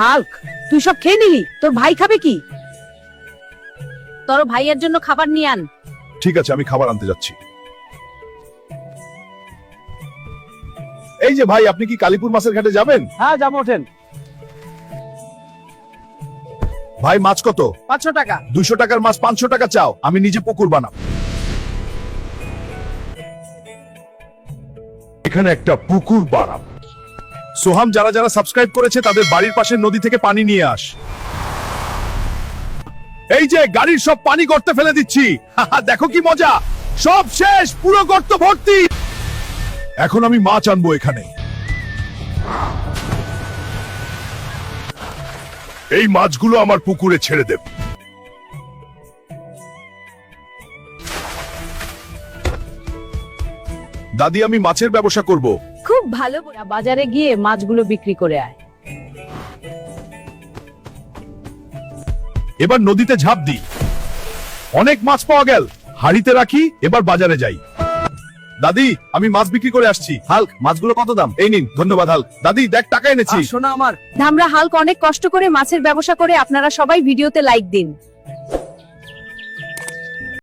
Hulk, তুই সব খেয়ে নিলি, তোর ভাই খাবে কি? তোর ভাইয়ের জন্য খাবার নিয়ে আন। ঠিক আছে, আমি খাবার আনতে যাচ্ছি। এই যে ভাই, আপনি কি কালীপুর মাছের ঘাটে যাবেন? হ্যাঁ যাবো, ওঠেন। ভাই মাছ কত? 500 টাকা। 200 টাকার মাছ 500 টাকা চাও? আমি নিজে পুকুর বানাবো। এখানে একটা পুকুর বানাবো। সোহাম, যারা যারা সাবস্ক্রাইব করেছে তাদের বাড়ির পাশের নদী থেকে পানি নিয়ে আস। এই যে গাড়ির সব পানি গর্তে ফেলে দিচ্ছি। দেখো কি মজা, সব শেষ, পুরো গর্ত ভর্তি। এখন আমি মাছ আনবো এখানে। এই মাছগুলো আমার পুকুরে ছেড়ে দেব। দাদি, আমি মাছের ব্যবসা করব। খুব ভালো, বাজারে গিয়ে মাছগুলো বিক্রি করে আয়। এবার নদীতে ঝাঁপ দিই। অনেক মাছ পাওয়া গেল, হাড়িতে রাখি। এবার বাজারে যাই। দাদি, আমি মাছ বিক্রি করে আসছি। হাল্ক, মাছগুলো কত দাম? এই নিন। ধন্যবাদ হাল্ক। দাদি দেখ, টাকা এনেছি। শোনা আমার। ধামরা হাল্ক অনেক কষ্ট করে মাছের ব্যবসা করে। আপনারা সবাই ভিডিওতে লাইক দিন।